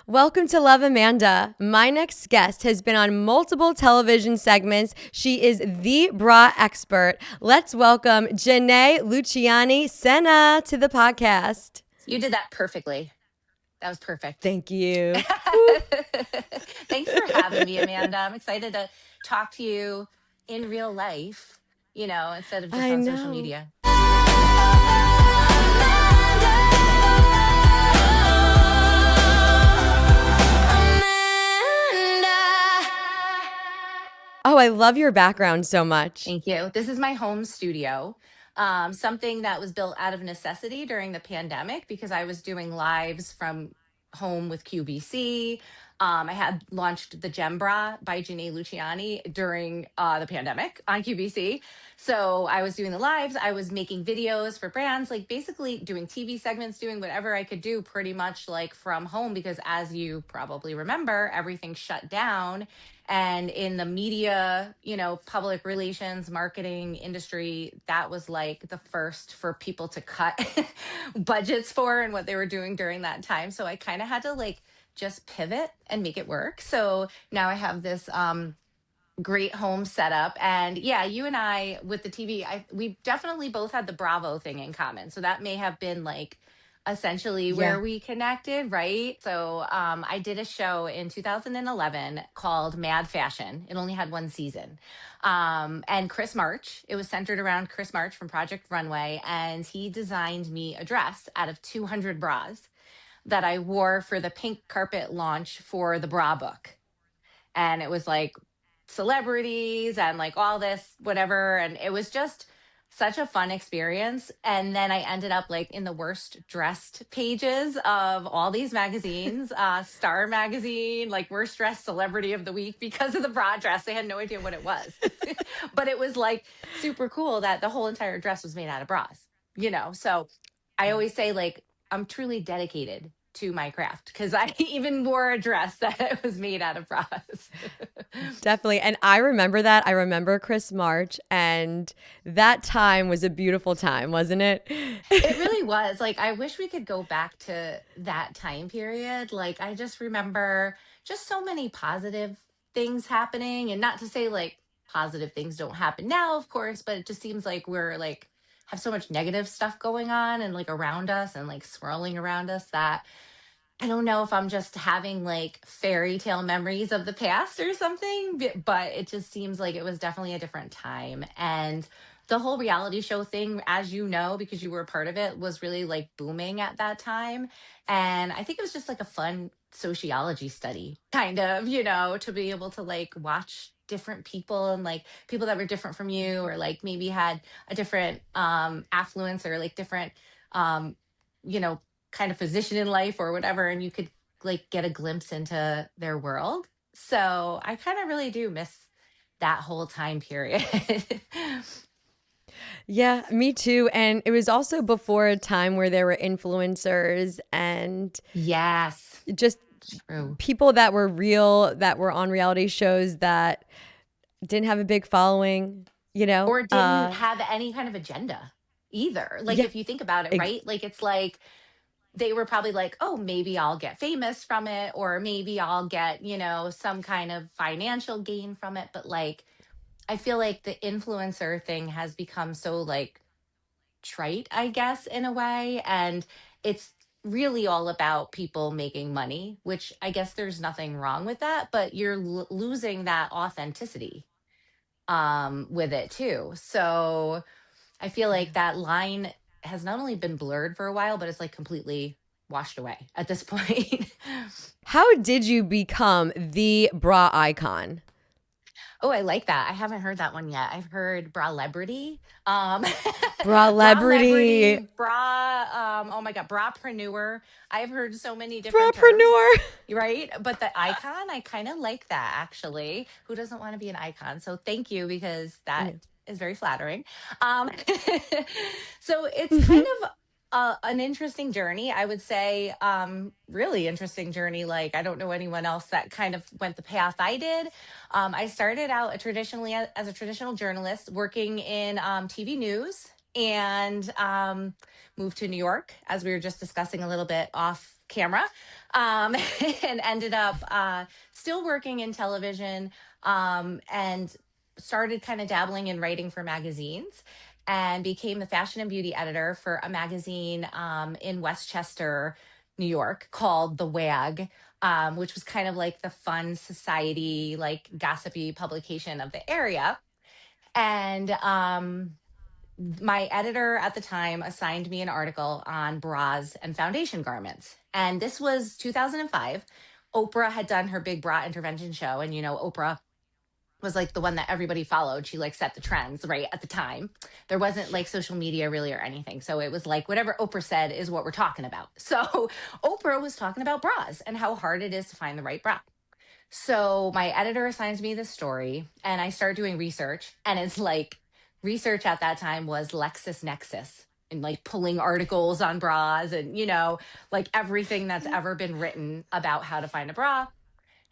Welcome to Love Amanda. My next guest has been on multiple television segments. She is the bra expert. Let's welcome Jenè Luciani Sena to the podcast. You did that perfectly. That was perfect. Thank you. Thanks for having me, Amanda. I'm excited to talk to you in real life, instead of just I on social know. media. Oh, I love your background so much. Thank you. This is my home studio. Something that was built out of necessity during the pandemic because I was doing lives from home with QVC. I had launched the Gem Bra by Jenè Luciani during the pandemic on QVC. So I was doing the lives, I was making videos for brands, like basically doing TV segments, doing whatever I could do pretty much like from home because as you probably remember, everything shut down and in the media, public relations, marketing industry, that was like the first for people to cut budgets for and what they were doing during that time. So I kind of had to like just pivot and make it work. So now I have this great home setup. And yeah, you and I with the TV, we definitely both had the Bravo thing in common. So that may have been like essentially Yeah. where we connected, right? So I did a show in 2011 called Mad Fashion. It only had one season. And Chris March, it was centered around Chris March from Project Runway. And he designed me a dress out of 200 bras that I wore for the pink carpet launch for the bra book. And it was like celebrities and like all this, whatever. And it was just such a fun experience. And then I ended up like in the worst dressed pages of all these magazines, Star Magazine, like worst dressed celebrity of the week because of the bra dress. They had no idea what it was. But it was like super cool that the whole entire dress was made out of bras. So I always say, like, I'm truly dedicated to my craft because I even wore a dress that was made out of bras. Definitely. And I remember that. I remember Chris March, and that time was a beautiful time, wasn't it? It really was. Like, I wish we could go back to that time period. Like, I just remember just so many positive things happening. And not to say like positive things don't happen now, of course, but it just seems like we're like have so much negative stuff going on and like around us and like swirling around us that I don't know if I'm just having like fairy tale memories of the past or something, but it just seems like it was definitely a different time. And the whole reality show thing, as you know, because you were a part of it, was really like booming at that time. And I think it was just like a fun sociology study, kind of, to be able to like watch different people and like people that were different from you or like maybe had a different affluence or like different um you know kind of position in life or whatever, and you could like get a glimpse into their world. So I kind of really do miss that whole time period. Yeah, me too. And it was also before a time where there were influencers and Yes, just true. people that were real, that were on reality shows that didn't have a big following, you know? Or didn't have any kind of agenda either. Like Yeah, if you think about it, ex- right? Like it's like they were probably like, oh, maybe I'll get famous from it, or maybe I'll get, some kind of financial gain from it. But like, I feel like the influencer thing has become so like trite, I guess, in a way. And it's really all about people making money, which I guess there's nothing wrong with that, but you're losing that authenticity with it too. So I feel yeah. like that line has not only been blurred for a while, but it's like completely washed away at this point. How did you become the bra icon? Oh, I like that. I haven't heard that one yet. I've heard bra celebrity, um, Bra bra celebrity, celebrity, bra, oh my God, brapreneur. I've heard so many different terms, brapreneur. right? But the icon, I kind of like that actually. Who doesn't want to be an icon? So thank you because that is very flattering. Um, so it's kind of an interesting journey, I would say. Really interesting journey. Like I don't know anyone else that kind of went the path I did. I started out traditionally as a traditional journalist, working in TV news, and moved to New York, as we were just discussing a little bit off camera, um, and ended up still working in television, and started kind of dabbling in writing for magazines and became the fashion and beauty editor for a magazine in Westchester, New York called The Wag, which was kind of like the fun society, like gossipy publication of the area. And my editor at the time assigned me an article on bras and foundation garments. And this was 2005. Oprah had done her big bra intervention show. And, Oprah was like the one that everybody followed. She like set the trends right at the time. There wasn't like social media really or anything. So it was like whatever Oprah said is what we're talking about. So Oprah was talking about bras and how hard it is to find the right bra. So my editor assigns me this story and I start doing research. And it's like research at that time was LexisNexis and like pulling articles on bras and, like everything that's ever been written about how to find a bra.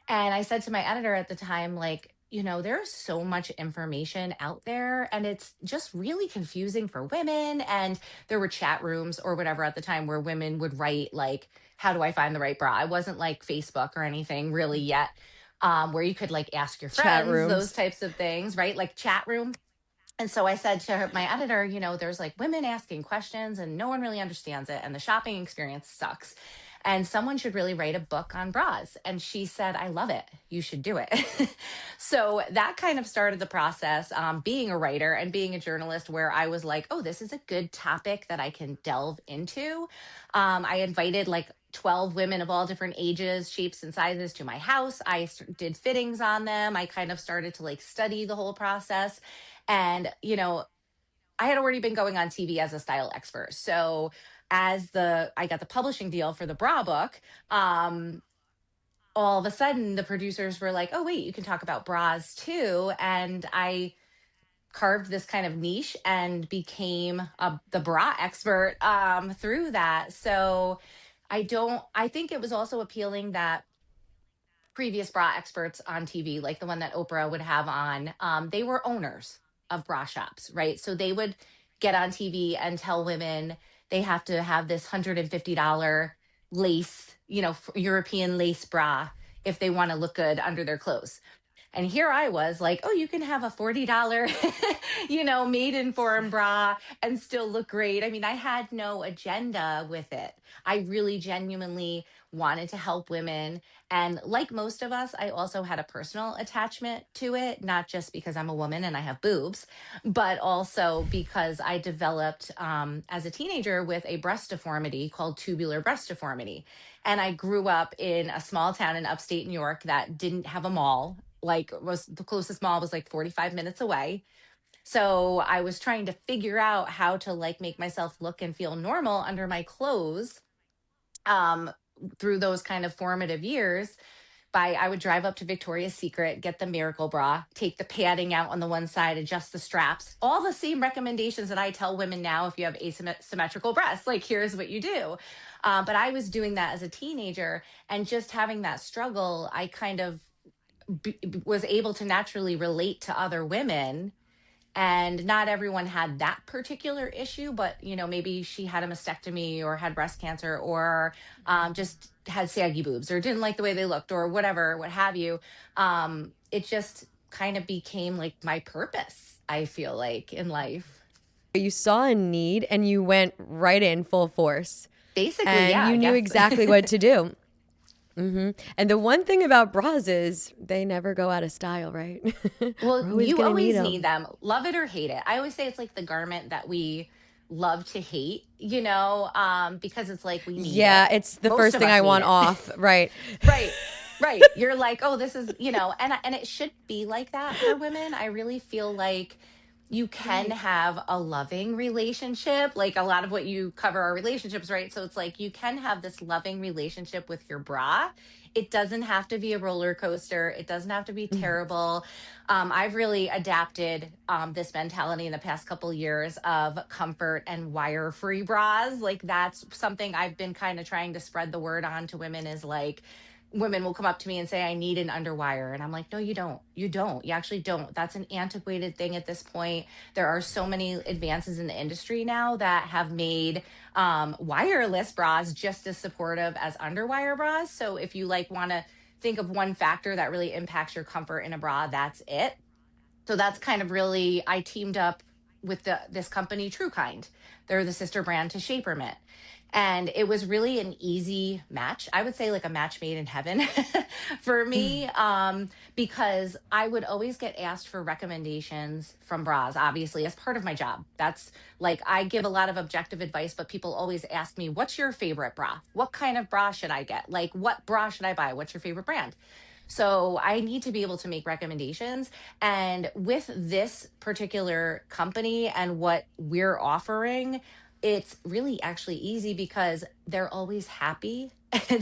And I said to my editor at the time, like, there's so much information out there and it's just really confusing for women. And there were chat rooms or whatever at the time where women would write, like, how do I find the right bra? It wasn't like Facebook or anything really yet, where you could like ask your Chat friends, those rooms. types of things, right? Like chat room. And so I said to my editor, there's like women asking questions and no one really understands it. And the shopping experience sucks. And someone should really write a book on bras. And she said, I love it. You should do it. So that kind of started the process, being a writer and being a journalist, where I was like, oh, this is a good topic that I can delve into. I invited like 12 women of all different ages, shapes, and sizes to my house. Did fittings on them. I kind of started to like study the whole process. And, I had already been going on TV as a style expert. So as I got the publishing deal for the bra book, all of a sudden the producers were like, oh, wait, you can talk about bras too. And I carved this kind of niche and became the bra expert through that. So I think it was also appealing that previous bra experts on TV, like the one that Oprah would have on, they were owners of bra shops, right? So they would get on TV and tell women they have to have this $150 lace, European lace bra if they want to look good under their clothes. And here I was like, oh, you can have a $40, maiden form bra and still look great. I mean, I had no agenda with it. I really genuinely wanted to help women. And like most of us, I also had a personal attachment to it, not just because I'm a woman and I have boobs, but also because I developed as a teenager with a breast deformity called tubular breast deformity. And I grew up in a small town in upstate New York that didn't have a mall. Like, was the closest mall was like 45 minutes away. So I was trying to figure out how to like make myself look and feel normal under my clothes, um through those kind of formative years. I would drive up to Victoria's Secret, get the Miracle Bra, take the padding out on the one side, adjust the straps, all the same recommendations that I tell women now if you have asymmetrical breasts, like here's what you do. But I was doing that as a teenager, and just having that struggle, I kind of was able to naturally relate to other women. And not everyone had that particular issue, but maybe she had a mastectomy or had breast cancer or just had saggy boobs or didn't like the way they looked or whatever, what have you. It just kind of became like my purpose, I feel like, in life. You saw a need and you went right in full force Basically, and yeah, you I knew guess. exactly what to do. And the one thing about bras is they never go out of style, right? Well, We're always you going to need always need them. them, love it or hate it. I always say it's like the garment that we love to hate, because it's like we need it. Yeah, it's the Most first of thing us I need want it. off, right? Right. Right. You're like, oh, this is, and it should be like that for women. I really feel like you can Right. have a loving relationship. Like a lot of what you cover are relationships, right? So it's like you can have this loving relationship with your bra. It doesn't have to be a roller coaster. It doesn't have to be terrible. I've really adapted this mentality in the past couple years of comfort and wire-free bras. Like that's something I've been kind of trying to spread the word on to women, is like, women will come up to me and say, I need an underwire. And I'm like, no, you don't. You don't. You actually don't. That's an antiquated thing at this point. There are so many advances in the industry now that have made wireless bras just as supportive as underwire bras. So if you like want to think of one factor that really impacts your comfort in a bra, that's it. So that's kind of really, I teamed up with this company TrueKind. They're the sister brand to Shapermint. And it was really an easy match. I would say like a match made in heaven for me, because I would always get asked for recommendations from bras, obviously, as part of my job. That's like, I give a lot of objective advice, but people always ask me, what's your favorite bra? What kind of bra should I get? Like, what bra should I buy? What's your favorite brand? So I need to be able to make recommendations. And with this particular company and what we're offering, it's really actually easy because they're always happy.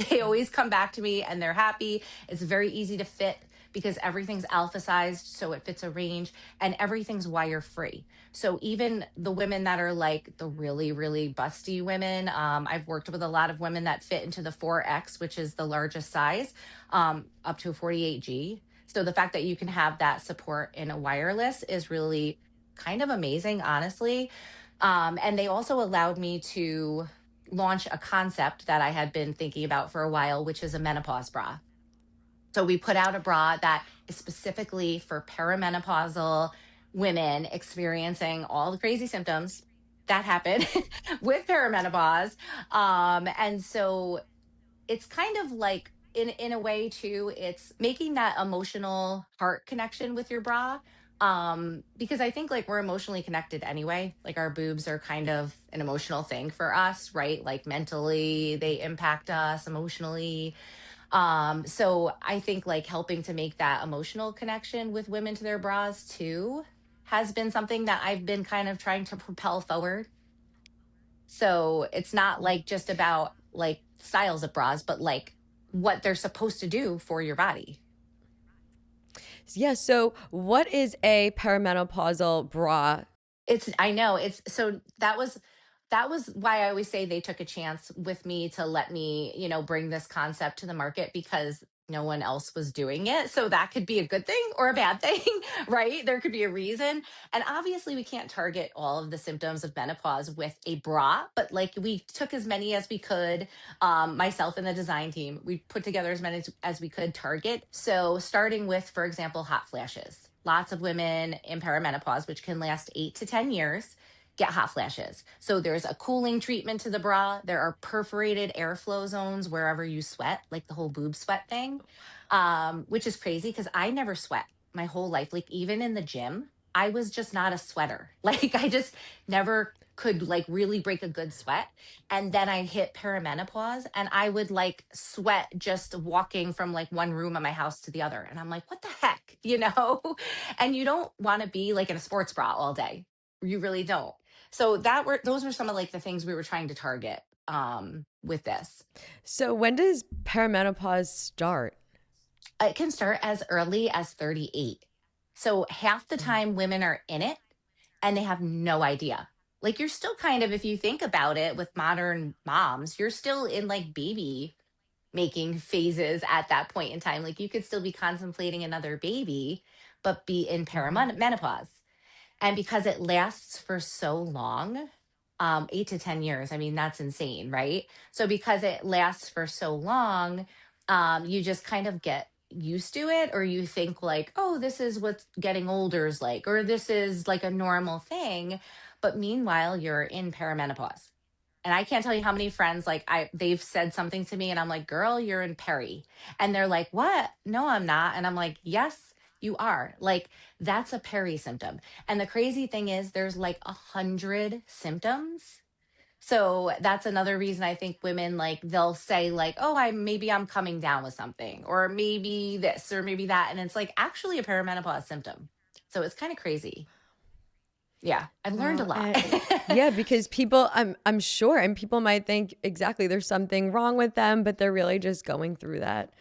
They always come back to me and they're happy. It's very easy to fit because everything's alpha sized, so it fits a range, and everything's wire free. So even the women that are like the really, really busty women, I've worked with a lot of women that fit into the 4X, which is the largest size, up to a 48G. So the fact that you can have that support in a wireless is really kind of amazing, honestly. And they also allowed me to launch a concept that I had been thinking about for a while, which is a menopause bra. So we put out a bra that is specifically for perimenopausal women experiencing all the crazy symptoms that happen with perimenopause. And so it's kind of like in a way too, it's making that emotional heart connection with your bra. Because I think like we're emotionally connected anyway. Like our boobs are kind of an emotional thing for us, right? Like mentally, they impact us emotionally. So I think like helping to make that emotional connection with women to their bras too has been something that I've been kind of trying to propel forward. So it's not like just about like styles of bras, but like what they're supposed to do for your body. Yeah. So, what is a perimenopausal bra? I know it's so that was why I always say they took a chance with me to let me, bring this concept to the market because no one else was doing it. So that could be a good thing or a bad thing, right? There could be a reason. And obviously we can't target all of the symptoms of menopause with a bra, but like we took as many as we could. Myself and the design team, we put together as many as we could target. So starting with, for example, hot flashes. Lots of women in perimenopause, which can last 8 to 10 years, get hot flashes. So there's a cooling treatment to the bra. There are perforated airflow zones wherever you sweat, like the whole boob sweat thing, which is crazy because I never sweat my whole life. Like even in the gym, I was just not a sweater. Like I just never could like really break a good sweat. And then I hit perimenopause and I would like sweat just walking from like one room of my house to the other. And I'm like, what the heck, And you don't want to be like in a sports bra all day. You really don't. So those were some of like the things we were trying to target with this. So, when does perimenopause start? It can start as early as 38. So half the time women are in it and they have no idea. Like you're still kind of, if you think about it with modern moms, you're still in like baby making phases at that point in time. Like you could still be contemplating another baby, but be in Mhm. perimenopause. And because it lasts for so long, 8 to 10 years, I mean, that's insane, right? So because it lasts for so long, you just kind of get used to it, or you think like, oh, this is what getting older is like, or this is like a normal thing. But meanwhile, you're in perimenopause. And I can't tell you how many friends like they've said something to me and I'm like, girl, you're in peri. And they're like, what? No, I'm not. And I'm like, yes, you are. Like, that's a peri symptom. And the crazy thing is there's like 100 symptoms. So that's another reason I think women like they'll say like, oh, I'm coming down with something, or maybe this, or maybe that. And it's like actually a perimenopause symptom. So it's kind of crazy. Yeah. I've learned a Wow. lot. Yeah, because people, I'm sure, and people might think exactly there's something wrong with them, but they're really just going through that.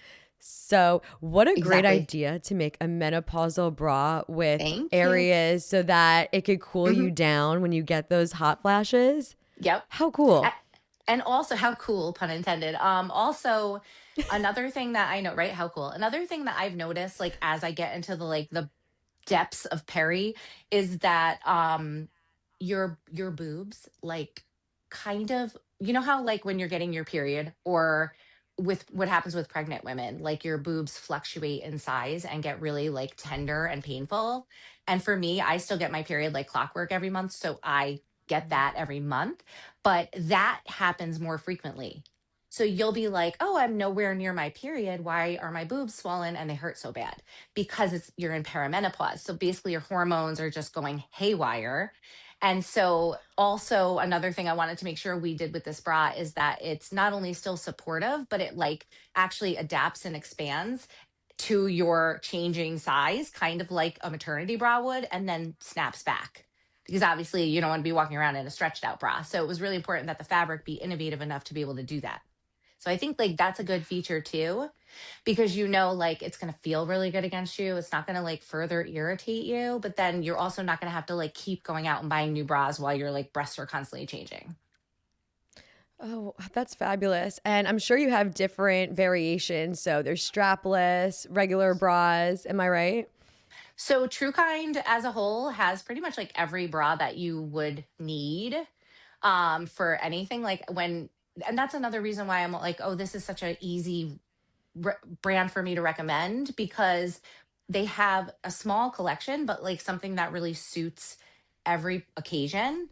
So, what a great Exactly. idea to make a menopausal bra with Thank you. areas so that it could cool Mhm. you down when you get those hot flashes. Yep. How A- cool. And also, how cool, pun intended. Also, another thing that I know, right? How cool. Another thing that I've noticed, like as I get into the depths of peri, is that your boobs, like, kind of, you know how like when you're getting your period, or with what happens with pregnant women, like your boobs fluctuate in size and get really like tender and painful. And for me, I still get my period like clockwork every month, so I get that every month, but that happens more frequently. So you'll be like, "Oh, I'm nowhere near my period. Why are my boobs swollen and they hurt so bad?" Because you're in perimenopause. So basically your hormones are just going haywire. And so also another thing I wanted to make sure we did with this bra is that it's not only still supportive, but it like actually adapts and expands to your changing size, kind of like a maternity bra would, and then snaps back. Because obviously you don't want to be walking around in a stretched out bra. So it was really important that the fabric be innovative enough to be able to do that. So I think like that's a good feature too, because like it's going to feel really good against you. It's not going to like further irritate you, but then you're also not going to have to like keep going out and buying new bras while your like breasts are constantly changing. Oh, that's fabulous. And I'm sure you have different variations. So there's strapless, regular bras. Am I right? So TrueKind as a whole has pretty much like every bra that you would need for anything, like when, and that's another reason why I'm like, oh, this is such an easy brand for me to recommend, because they have a small collection but like something that really suits every occasion.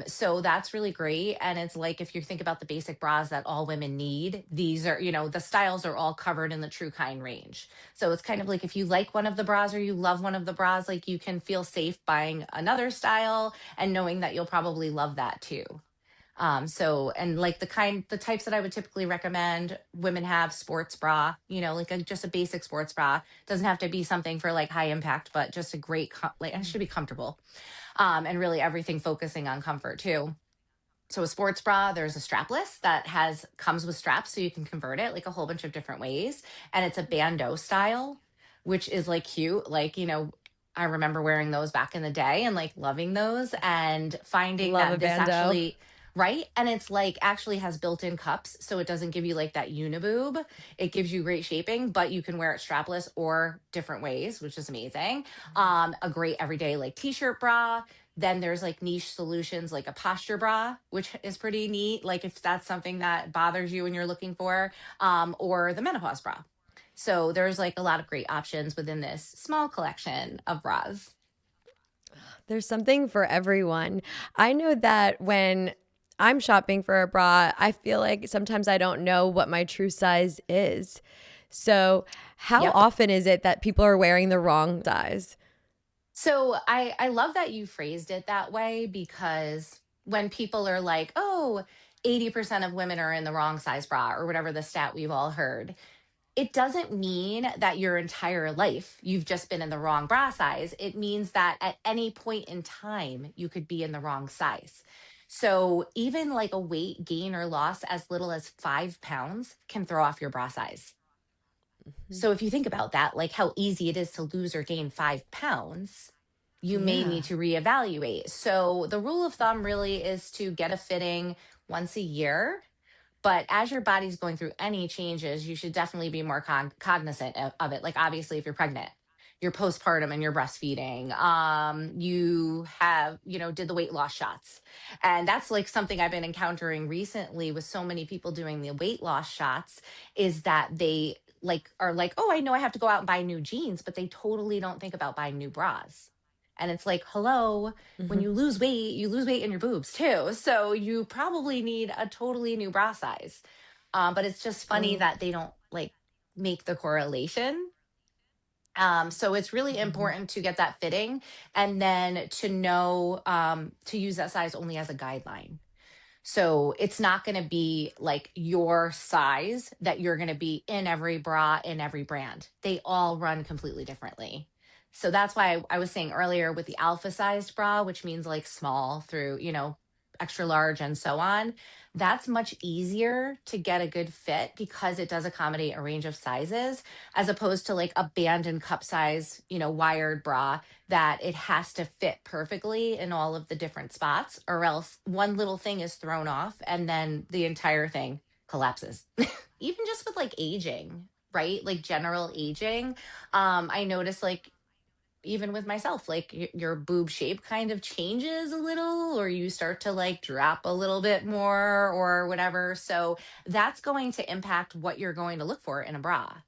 So that's really great. And it's like, if you think about the basic bras that all women need, these are, the styles are all covered in the True Kind range. So it's kind of like, if you like one of the bras or you love one of the bras, like you can feel safe buying another style and knowing that you'll probably love that too. So, and like the types that I would typically recommend women have: sports bra, like just a basic sports bra. Doesn't have to be something for like high impact, but just a great, like, it should be comfortable. And really everything focusing on comfort too. So a sports bra, there's a strapless that comes with straps, so you can convert it like a whole bunch of different ways. And it's a bandeau style, which is like cute. Like, I remember wearing those back in the day and like loving those and finding Love a that this bandeau. actually, right? And it's like actually has built-in cups, so it doesn't give you like that uniboob. It gives you great shaping, but you can wear it strapless or different ways, which is amazing. A great everyday like t-shirt bra. Then there's like niche solutions like a posture bra, which is pretty neat. Like if that's something that bothers you and you're looking for, or the menopause bra. So there's like a lot of great options within this small collection of bras. There's something for everyone. I know that when I'm shopping for a bra, I feel like sometimes I don't know what my true size is. So, how Yep. often is it that people are wearing the wrong size? So I love that you phrased it that way, because when people are like, "Oh, 80% of women are in the wrong size bra," or whatever the stat we've all heard, it doesn't mean that your entire life you've just been in the wrong bra size. It means that at any point in time, you could be in the wrong size. So even like a weight gain or loss as little as 5 pounds can throw off your bra size. Mhm. So if you think about that, like how easy it is to lose or gain 5 pounds, you may need Yeah. to reevaluate. So the rule of thumb really is to get a fitting once a year, but as your body's going through any changes, you should definitely be more cognizant of it. Like obviously, if you're pregnant, you're postpartum and you're breastfeeding, you have, did the weight loss shots. And that's like something I've been encountering recently with so many people doing the weight loss shots, is that they like are like, oh, I know I have to go out and buy new jeans, but they totally don't think about buying new bras. And it's like, hello, when Mhm. you lose weight in your boobs too. So you probably need a totally new bra size. But it's just funny Oh. that they don't like make the correlation. So it's really Mhm. important to get that fitting, and then to know to use that size only as a guideline. So it's not going to be like your size that you're going to be in every bra in every brand. They all run completely differently. So that's why I was saying earlier with the alpha sized bra, which means like small through, extra large, and so on. That's much easier to get a good fit because it does accommodate a range of sizes, as opposed to like a band and cup size, wired bra that it has to fit perfectly in all of the different spots, or else one little thing is thrown off and then the entire thing collapses. Even just with like aging, right? Like general aging. I notice like even with myself, like your boob shape kind of changes a little, or you start to like drop a little bit more or whatever. So that's going to impact what you're going to look for in a bra.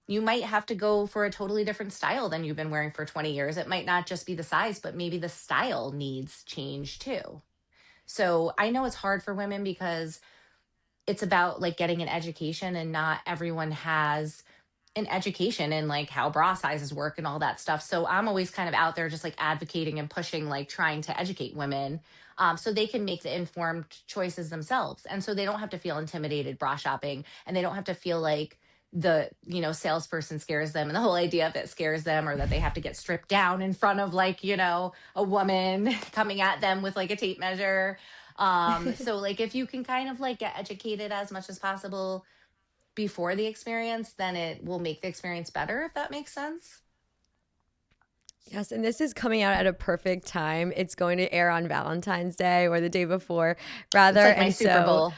You might have to go for a totally different style than you've been wearing for 20 years. It might not just be the size, but maybe the style needs change too. So I know it's hard for women because it's about like getting an education, and not everyone has an education in like how bra sizes work and all that stuff. So I'm always kind of out there just like advocating and pushing, like trying to educate women, so they can make the informed choices themselves. And so they don't have to feel intimidated bra shopping, and they don't have to feel like the salesperson scares them, and the whole idea of it scares them, or that they have to get stripped down in front of like a woman coming at them with like a tape measure. So like if you can kind of like get educated as much as possible before the experience, then it will make the experience better, if that makes sense. Yes, and this is coming out at a perfect time. It's going to air on Valentine's Day or the day before, It's rather. like my And Super so Bowl.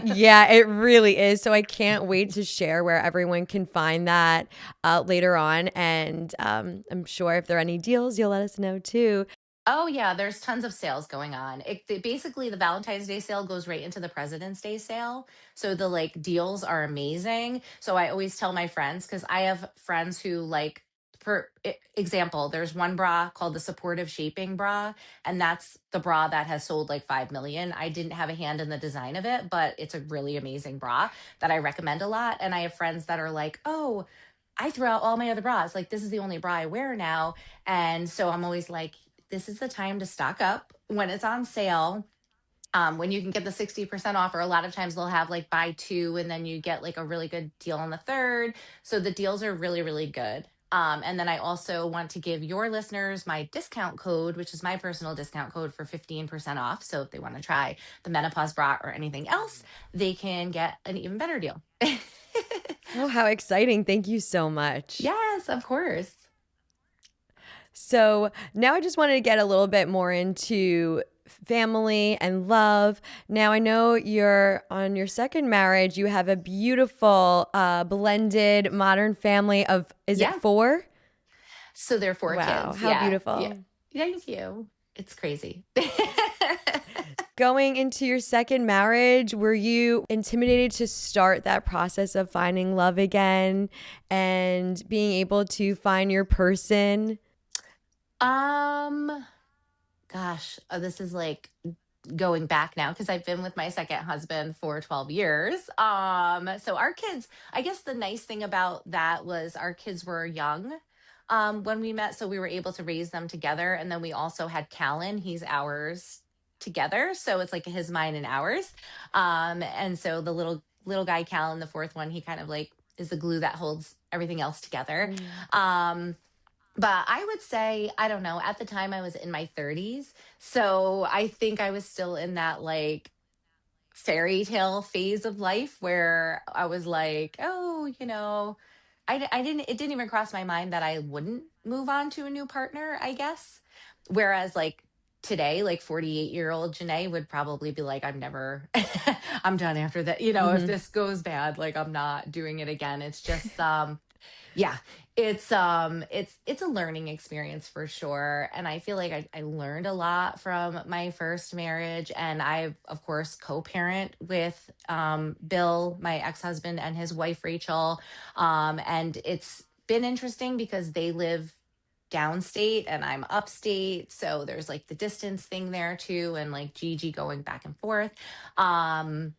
yeah, it really is. So I can't wait to share where everyone can find that later on. And I'm sure if there are any deals, you'll let us know too. Oh yeah, there's tons of sales going on. Basically, the Valentine's Day sale goes right into the President's Day sale. So the like deals are amazing. So I always tell my friends, because I have friends who like, for example, there's one bra called the Supportive Shaping Bra, and that's the bra that has sold like 5 million. I didn't have a hand in the design of it, but it's a really amazing bra that I recommend a lot. And I have friends that are like, oh, I threw out all my other bras. Like, this is the only bra I wear now. And so I'm always like, this is the time to stock up when it's on sale. When you can get the 60% off, or a lot of times they'll have like buy two and then you get like a really good deal on the third. So the deals are really, really good. And then I also want to give your listeners my discount code, which is my personal discount code for 15% off. So if they want to try the menopause bra or anything else, they can get an even better deal. Oh, how exciting. Thank you so much. Yes, of course. So now I just wanted to get a little bit more into family and love. Now I know you're on your second marriage. You have a beautiful blended modern family of, is it Yeah. four? So they're four Wow, kids. how Yeah. Yeah. beautiful. Thank you. It's crazy. Going into your second marriage, were you intimidated to start that process of finding love again and being able to find your person? um, Gosh, this is like going back now because I've been with my second husband for 12 years. So our kids, I guess the nice thing about that was our kids were young when we met, so we were able to raise them together. And then we also had Callan, he's ours together. So it's like his, mine, and ours. And so the little guy, Callan, the fourth one, he kind of like is the glue that holds everything else together. Mm. Um, but I would say, I don't know, at the time I was in my 30s. So I think I was still in that like fairy tale phase of life where I was like, oh, it didn't even cross my mind that I wouldn't move on to a new partner, I guess. Whereas like today, like 48-year-old Jenè would probably be like, I'm never, I'm done after that. If Mhm. this goes bad, like I'm not doing it again. It's just, yeah, it's a learning experience for sure. And I feel like I learned a lot from my first marriage. And I, of course, co-parent with Bill, my ex-husband, and his wife Rachel. And it's been interesting because they live downstate and I'm upstate. So there's like the distance thing there too, and like Gigi going back and forth. Um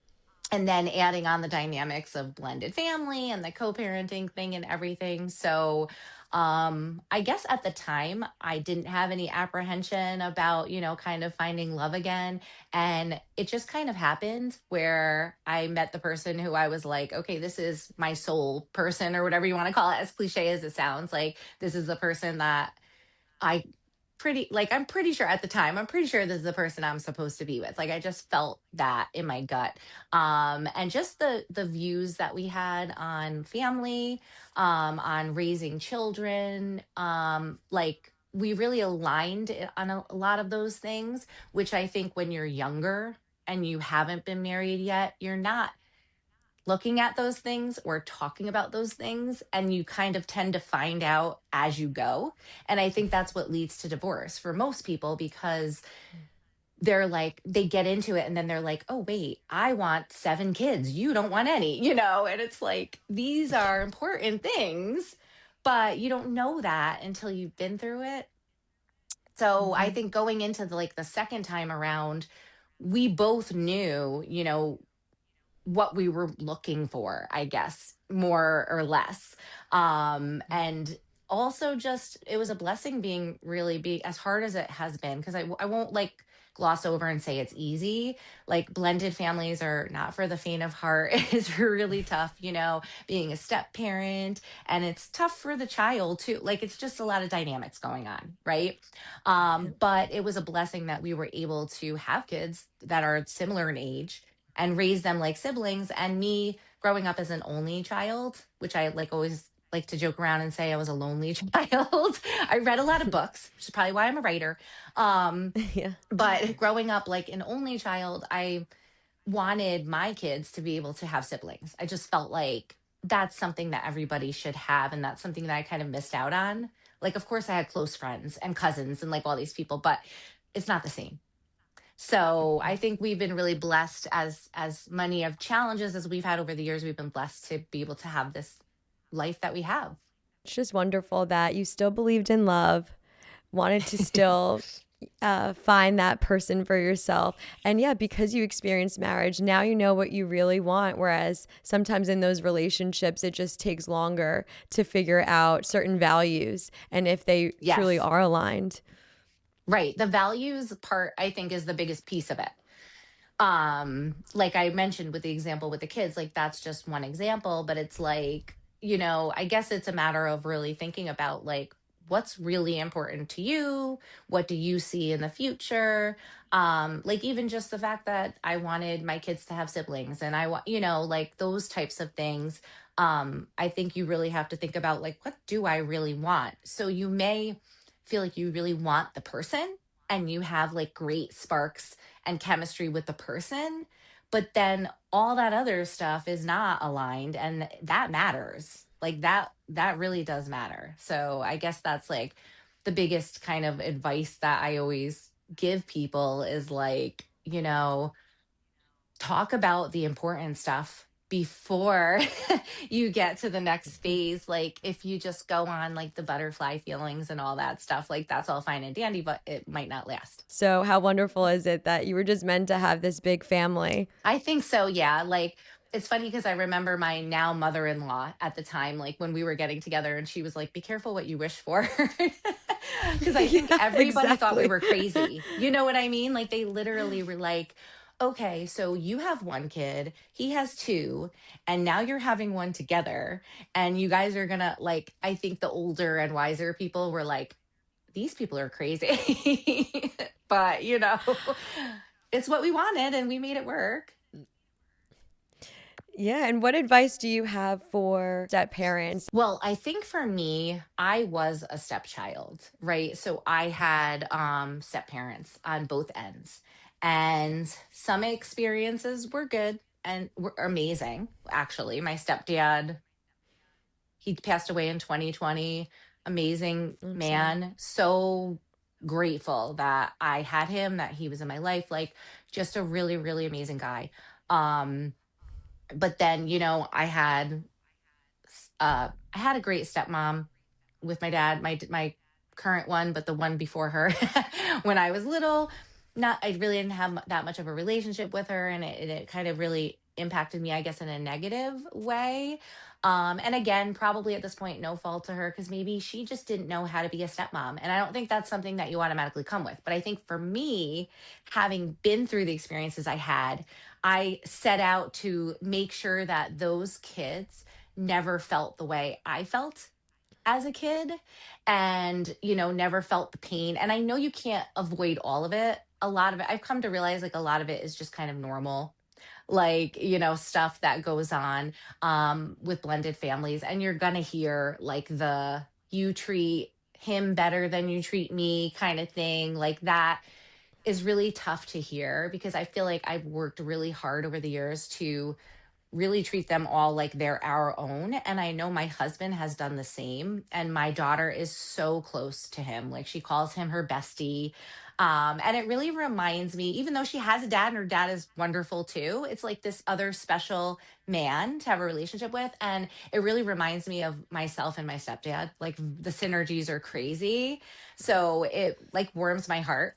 and then adding on the dynamics of blended family and the co-parenting thing and everything. So I guess at the time I didn't have any apprehension about, kind of finding love again. And it just kind of happened where I met the person who I was like, okay, this is my soul person, or whatever you want to call it, as cliche as it sounds. Like, this is the person that I I'm pretty sure at the time, I'm pretty sure this is the person I'm supposed to be with. Like I just felt that in my gut. And just the views that we had on family, on raising children, like we really aligned on a lot of those things, which I think when you're younger and you haven't been married yet, you're not looking at those things or talking about those things, and you kind of tend to find out as you go. And I think that's what leads to divorce for most people, because they're like, they get into it and then they're like, oh wait, I want 7 kids, you don't want any, and it's like, these are important things, but you don't know that until you've been through it. So I Mhm. think going into the second time around, we both knew, what we were looking for, I guess, more or less. And also just it was a blessing being really be as hard as it has been, because I won't like gloss over and say it's easy. Like blended families are not for the faint of heart. It's really tough, being a step parent, and it's tough for the child too. Like it's just a lot of dynamics going on, right? But it was a blessing that we were able to have kids that are similar in age and raise them like siblings. And me growing up as an only child, which I like always like to joke around and say I was a lonely child. I read a lot of books, which is probably why I'm a writer. Um, Yeah. but growing up like an only child, I wanted my kids to be able to have siblings. I just felt like that's something that everybody should have. And that's something that I kind of missed out on. Like, of course, I had close friends and cousins and like all these people, but it's not the same. So I think we've been really blessed, as many of challenges as we've had over the years. We've been blessed to be able to have this life that we have. It's just wonderful that you still believed in love, wanted to still find that person for yourself. And yeah, because you experienced marriage, now you know what you really want. Whereas sometimes in those relationships, it just takes longer to figure out certain values and if they truly Yes, are aligned. right. The values part, I think, is the biggest piece of it. Like I mentioned with the example with the kids, like that's just one example, but it's like, I guess it's a matter of really thinking about like what's really important to you, what do you see in the future. Like even just the fact that I wanted my kids to have siblings, and I want, like those types of things. I think you really have to think about like, what do I really want? So you may feel like you really want the person, and you have like great sparks and chemistry with the person, but then all that other stuff is not aligned, and that matters. Like that really does matter. So I guess that's like the biggest kind of advice that I always give people is like, talk about the important stuff before you get to the next phase. Like if you just go on like the butterfly feelings and all that stuff, like that's all fine and dandy, but it might not last. So, how wonderful is it that you were just meant to have this big family? I think so, yeah. Like it's funny because I remember my now mother-in-law at the time, like when we were getting together, and she was like, be careful what you wish for. Because I think Yeah, everybody thought we exactly. were crazy. You know what I mean? Like they literally were like, okay, so you have one kid, he has two, and now you're having one together. And you guys are gonna like, I think the older and wiser people were like, these people are crazy. But, it's what we wanted and we made it work. Yeah. And what advice do you have for step parents? Well, I think for me, I was a stepchild, right? So I had step parents on both ends. And some experiences were good and were amazing. Actually, my stepdad, he passed away in 2020. Amazing I'm sorry. man. So grateful that I had him, that he was in my life. Like just a really, really amazing guy. Um, but then, I had a great stepmom with my dad, my current one, but the one before her when I was little. Not, I really didn't have that much of a relationship with her, and it kind of really impacted me, I guess, in a negative way. And again, probably at this point, no fault to her, because maybe she just didn't know how to be a stepmom. And I don't think that's something that you automatically come with. But I think for me, having been through the experiences I had, I set out to make sure that those kids never felt the way I felt. as a kid and, never felt the pain. And I know you can't avoid all of it. A lot of it, I've come to realize like a lot of it is just kind of normal, like, stuff that goes on with blended families. And you're going to hear like you treat him better than you treat me kind of thing. Like that is really tough to hear because I feel like I've worked really hard over the years to really treat them all like they're our own. And I know my husband has done the same. And my daughter is so close to him. Like she calls him her bestie. And it really reminds me, even though she has a dad and her dad is wonderful too, it's like this other special man to have a relationship with. And it really reminds me of myself and my stepdad. Like the synergies are crazy. So it like warms my heart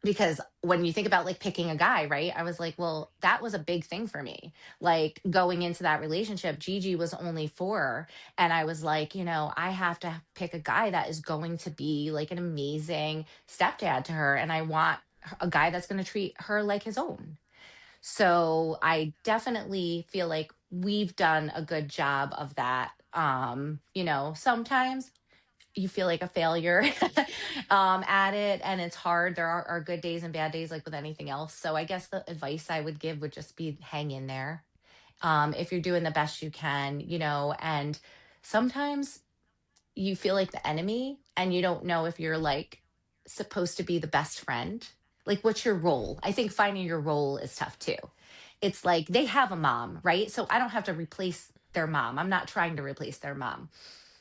because when you think about like picking a guy, right? I was like, well, that was a big thing for me. Like going into that relationship, Gigi was only 4. And I was like, I have to pick a guy that is going to be like an amazing stepdad to her. And I want a guy that's going to treat her like his own. So I definitely feel like we've done a good job of that. Sometimes you feel like a failure at it and it's hard. There are good days and bad days like with anything else. So I guess the advice I would give would just be hang in there. If you're doing the best you can, and sometimes you feel like the enemy and you don't know if you're like supposed to be the best friend. Like what's your role? I think finding your role is tough too. It's like they have a mom, right? So I don't have to replace their mom. I'm not trying to replace their mom,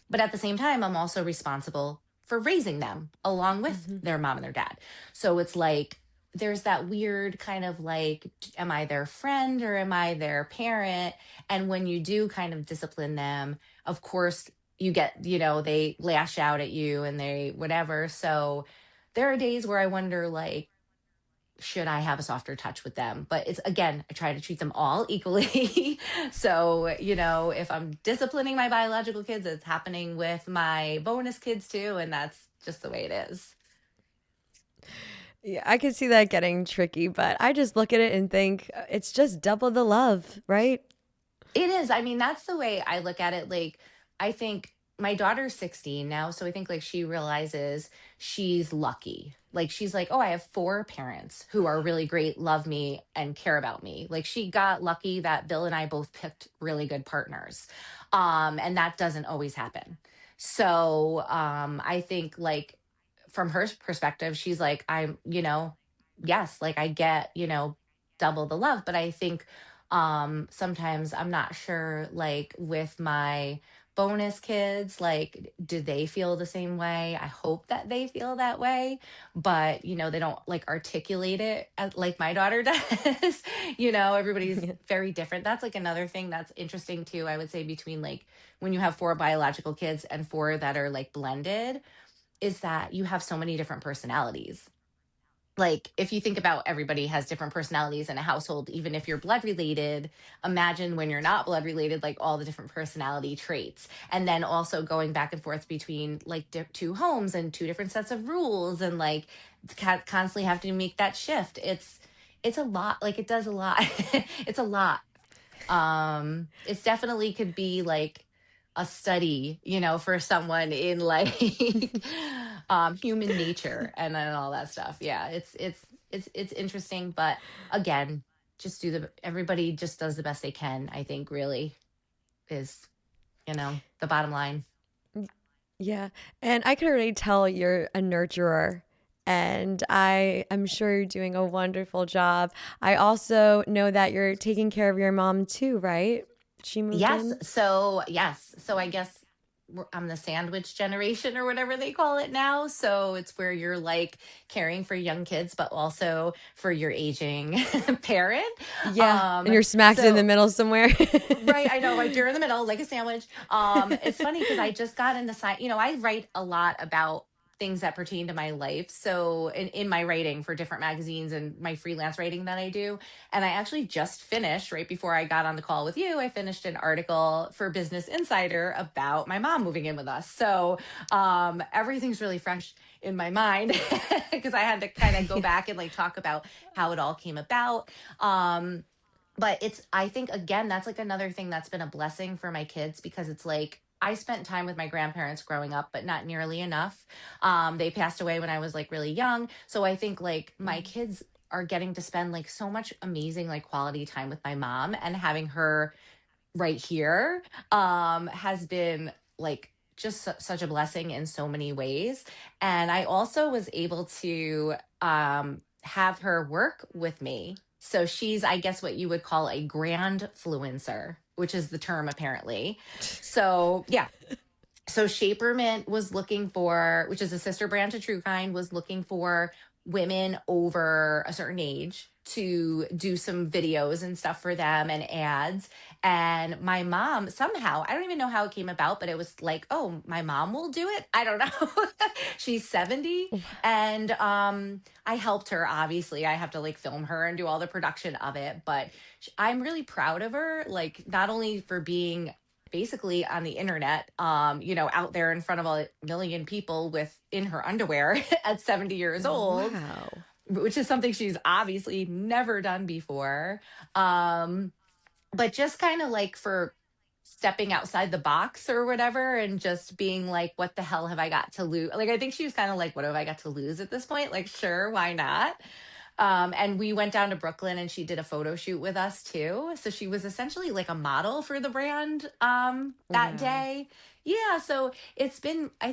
but at the same time, I'm also responsible for raising them along with Mhm. their mom and their dad. So it's like there's that weird kind of like, am I their friend or am I their parent? And when you do kind of discipline them, of course, you get, they lash out at you and they whatever. So there are days where I wonder, like, should I have a softer touch with them? But it's again, I try to treat them all equally. So, if I'm disciplining my biological kids, it's happening with my bonus kids too. And that's just the way it is. Yeah, I could see that getting tricky, but I just look at it and think it's just double the love, right? It is. I mean, that's the way I look at it. Like, I think my daughter's 16 now. So I think like she realizes she's lucky. Like, she's like, oh, I have 4 parents who are really great, love me, and care about me. Like, she got lucky that Bill and I both picked really good partners. And that doesn't always happen. So I think like from her perspective, she's like, yes, like I get, double the love. But I think sometimes I'm not sure like with my bonus kids, like do they feel the same way? I hope that they feel that way, but they don't like articulate it like my daughter does. Everybody's very different. That's like another thing that's interesting too, I would say, between like when you have 4 biological kids and 4 that are like blended, is that you have so many different personalities. Like if you think about, everybody has different personalities in a household, even if you're blood related. Imagine when you're not blood related, like all the different personality traits. And then also going back and forth between like 2 homes and 2 different sets of rules, and like constantly have to make that shift. It's a lot. Like it does a lot. It's a lot. It's definitely could be like a study, for someone in like human nature and then all that stuff. Yeah, it's interesting, but again, just everybody just does the best they can, I think, really is, the bottom line. Yeah. And I could already tell you're a nurturer. And I am sure you're doing a wonderful job. I also know that you're taking care of your mom too, right? She moved Yes. in. So, yes. So, I guess I'm the sandwich generation or whatever they call it now. So, it's where you're like caring for young kids, but also for your aging parent. Yeah. And you're smacked in the So, middle somewhere. right, I know, like you're in the middle, like a sandwich. It's funny because I just got into science. I write a lot about things that pertain to my life. So in my writing for different magazines and my freelance writing that I do. And I actually just finished right before I got on the call with you. I finished an article for Business Insider about my mom moving in with us. So everything's really fresh in my mind because I had to kind of go back and like talk about how it all came about. But I think again, that's like another thing that's been a blessing for my kids, because it's like I spent time with my grandparents growing up, but not nearly enough. They passed away when I was like really young. So I think like my kids are getting to spend like so much amazing like quality time with my mom, and having her right here has been like just such a blessing in so many ways. And I also was able to have her work with me. So she's, I guess, what you would call a grand fluencer, which is the term apparently. So yeah, so Shapermint was looking for, which is a sister brand to TrueKind, was looking for women over a certain age to do some videos and stuff for them and ads. And my mom, somehow, I don't even know how it came about, but it was like, oh, my mom will do it. I don't know. She's 70. And I helped her. Obviously, I have to like film her and do all the production of it. But I'm really proud of her, like, not only for being basically on the internet, out there in front of a million people with in her underwear at 70 years old, Wow. which is something she's obviously never done before. Um, but just kind of like for stepping outside the box or whatever, and just being like, what the hell have I got to lose? Like, I think she was kind of like, what have I got to lose at this point? Like, sure, why not? And we went down to Brooklyn and she did a photo shoot with us too. So she was essentially like a model for the brand that Wow. day. Yeah. So I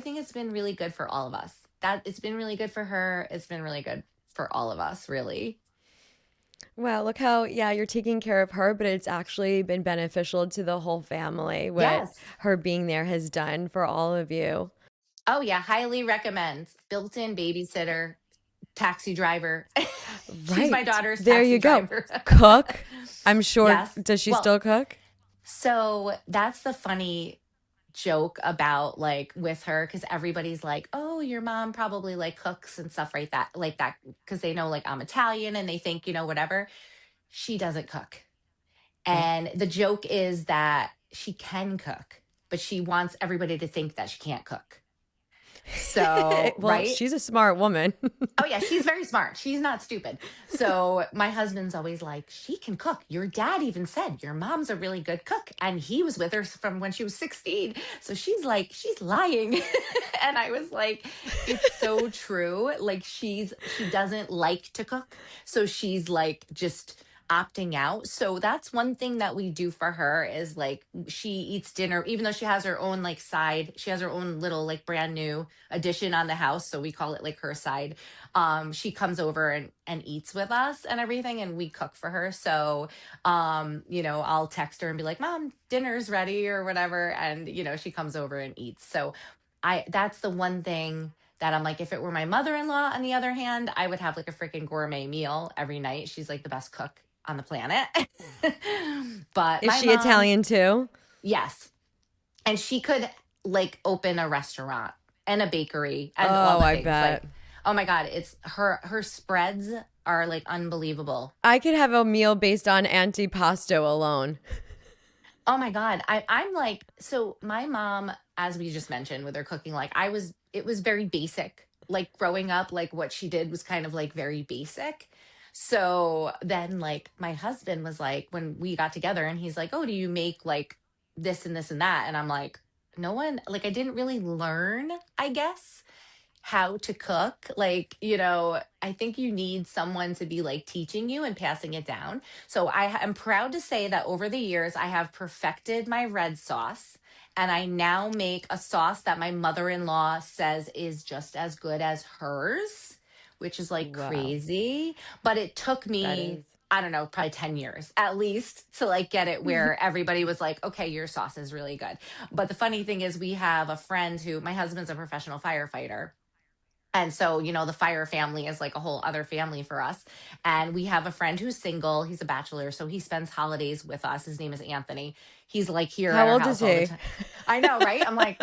think it's been really good for all of us. That it's been really good for her. It's been really good for all of us, really. Wow, look how, yeah, you're taking care of her, but it's actually been beneficial to the whole family what Yes. her being there has done for all of you. Oh, yeah. Highly recommend. Built in babysitter, taxi driver. She's my Right. daughter's There taxi you go. driver. Cook. I'm sure. Yes. Does she Well, still cook? so that's the funny joke about like with her, because everybody's like, oh, your mom probably like cooks and stuff like that, because they know like I'm Italian and they think, whatever. She doesn't cook. Oh. And the joke is that she can cook, but she wants everybody to think that she can't cook. So, Well, right? she's a smart woman. Oh yeah, she's very smart. She's not stupid. So my husband's always like, she can cook. Your dad even said your mom's a really good cook, and he was with her from when she was 16. So she's like, she's lying. And I was like, it's so true. Like she doesn't like to cook, so she's like just opting out. So that's one thing that we do for her is like she eats dinner, even though she has her own like side, she has her own little like brand new addition on the house, so we call it like her side. She comes over and eats with us and everything, and we cook for her. So I'll text her and be like, mom, dinner's ready or whatever, and she comes over and eats. So I that's the one thing that I'm like, if it were my mother-in-law on the other hand, I would have like a freaking gourmet meal every night. She's like the best cook on the planet. But Is my she mom, Italian too? yes, and she could like open a restaurant and a bakery and all Oh, the I things. bet. Like, oh my God, it's her spreads are like unbelievable. I could have a meal based on antipasto alone. Oh my God. I'm like, so my mom, as we just mentioned with her cooking, like it was very basic. Like growing up, like what she did was kind of like very basic. So then like my husband was like, when we got together and he's like, oh, do you make like this and this and that? And I'm like, no one, like I didn't really learn, I guess, how to cook. Like, I think you need someone to be like teaching you and passing it down. So I am proud to say that over the years, I have perfected my red sauce. And I now make a sauce that my mother in law says is just as good as hers, which is like Wow. crazy. But it took That me, is. I don't know, probably 10 years at least to like get it where everybody was like, okay, your sauce is really good. But the funny thing is, we have a friend who, my husband's a professional firefighter, and so, the fire family is like a whole other family for us. And we have a friend who's single. He's a bachelor. So he spends holidays with us. His name is Anthony. He's like here How at our old is house all the he? time. I know, right? I'm like,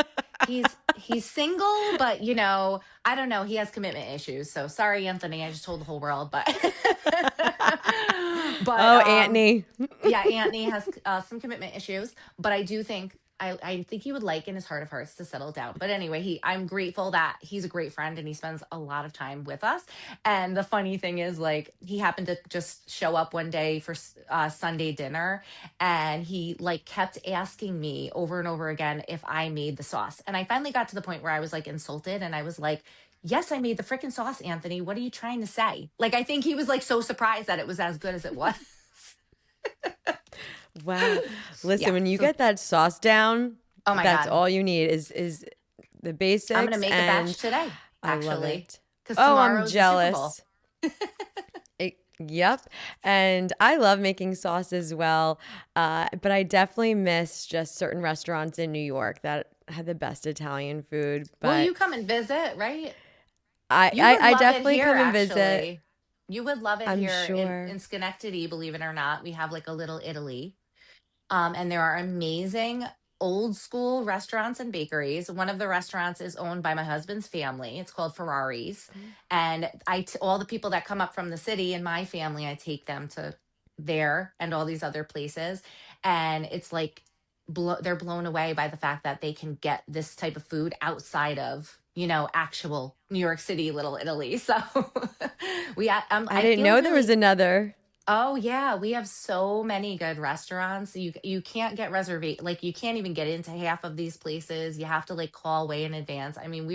he's single, but I don't know. He has commitment issues. So sorry, Anthony. I just told the whole world, but but Oh, Anthony. yeah, Anthony has some commitment issues, but I do think I think he would like in his heart of hearts to settle down. But anyway, I'm grateful that he's a great friend and he spends a lot of time with us. And the funny thing is, like, he happened to just show up one day for Sunday dinner, and he like kept asking me over and over again if I made the sauce. And I finally got to the point where I was like insulted, and I was like, "Yes, I made the freaking sauce, Anthony. What are you trying to say?" Like, I think he was like so surprised that it was as good as it was. Wow. Listen, Yeah. when you So, get that sauce down, oh my that's God. all you need is the I'm gonna basics, make a and batch today, I love actually, it. because Oh, I'm tomorrow's the Super Bowl. jealous. Yep. And I love making sauce as well. But I definitely miss just certain restaurants in New York that had the best Italian food. Will But you come and visit, right? I, You I, would I love it definitely here, come and visit. actually. You would love it I'm here sure. in Schenectady, believe it or not. We have like a little Italy. And there are amazing old school restaurants and bakeries. One of the restaurants is owned by my husband's family. It's called Ferrari's. And all the people that come up from the city in my family, I take them to there and all these other places. And it's like they're blown away by the fact that they can get this type of food outside of, actual New York City, Little Italy. So I I didn't feel know there was really. another. Oh yeah, we have so many good restaurants. You can't get reservation, like you can't even get into half of these places. You have to like call way in advance. I mean,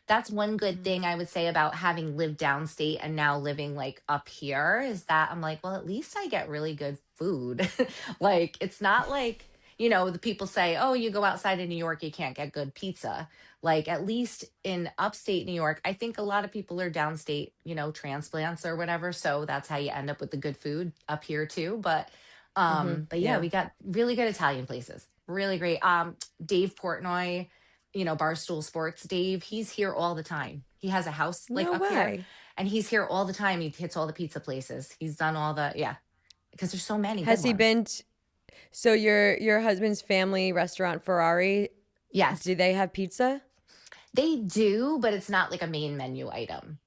that's one good thing I would say about having lived downstate and now living like up here, is that I'm like, well, at least I get really good food. Like, it's not like, the people say, "Oh, you go outside of New York, you can't get good pizza." Like, at least in upstate New York, I think a lot of people are downstate, transplants or whatever. So that's how you end up with the good food up here too. But yeah, Yeah. we got really good Italian places. Really great. Dave Portnoy, Barstool Sports Dave, he's here all the time. He has a house like No up here, way. and he's here all the time. He hits all the pizza places. He's done all the, yeah, because there's so many good Has he ones. been? So your husband's family restaurant Ferrari, Yes, do they have pizza? they do, but it's not like a main menu item.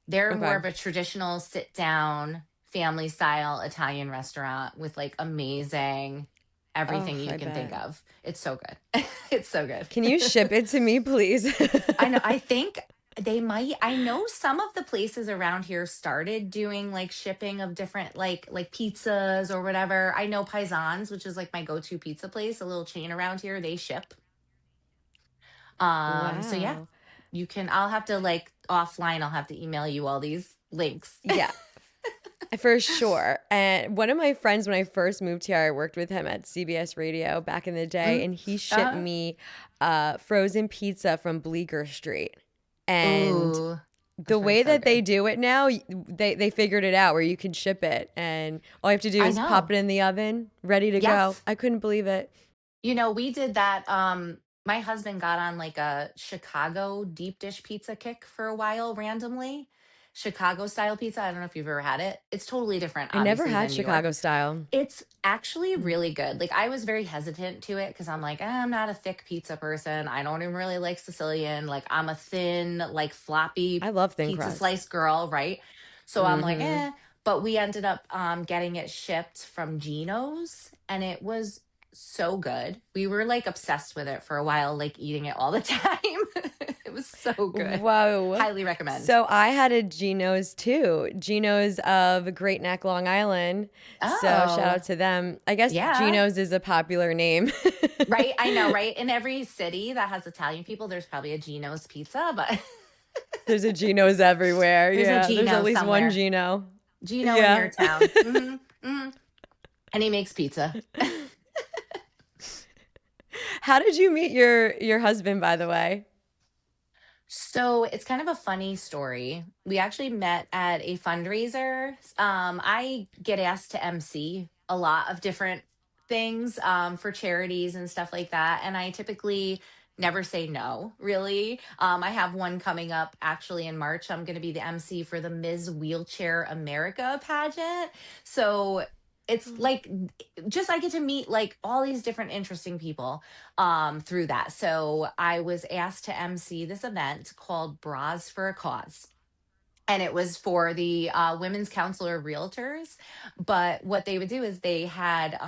They're more Okay. of a traditional sit down family style Italian restaurant with like amazing Oh, everything you I can think bet. of. It's so good. It's so good. Can you ship it to me, please? I know. I think they might. I know some of the places around here started doing like shipping of different like pizzas or whatever. I know Paisans, which is like my go-to pizza place, a little chain around here, they ship. So yeah, Wow. I'll have to like offline, I'll have to email you all these links. Yeah, for sure. And one of my friends, when I first moved here, I worked with him at CBS Radio back in the day, Mm, and he shipped uh, me frozen pizza from Bleecker Street. And ooh, the those are way so that they good. do it now, they figured it out where you can ship it, and all you have to do I is pop know. it in the oven, ready to go. Yes. I couldn't believe it. We did that. My husband got on like a Chicago deep dish pizza kick for a while randomly. Chicago style pizza. I don't know if you've ever had it. It's totally different, I never obviously, had than New York. Chicago style. It's actually Mm. really good. Like, I was very hesitant to it because I'm like, I'm not a thick pizza person. I don't even really like Sicilian. Like, I'm a thin, like floppy I love thin pizza crust. slice girl, right? So I'm like, Mm-hmm. But we ended up getting it shipped from Geno's, and it was so good. We were like obsessed with it for a while, like eating it all the time. It was so good. Whoa. Highly recommend. So I had a Geno's too. Geno's of Great Neck, Long Island. So shout Oh, out to them. I guess yeah. Geno's is a popular name. Right, I know, right? In every city that has Italian people, there's probably a Geno's pizza, but There's a Geno's everywhere. there's a Yeah, there's at Gino least one somewhere. Geno. Gino in your Yeah. town. And he makes pizza. How did you meet your husband, by the way? So it's kind of a funny story. We actually met at a fundraiser. I get asked to MC a lot of different things for charities and stuff like that. And I typically never say no, really. I have one coming up actually in March. I'm going to be the MC for the Ms. Wheelchair America pageant. So it's like, just I get to meet like all these different interesting people through that. So I was asked to MC this event called Bras for a Cause. And it was for the Women's Council of Realtors. But what they would do is they had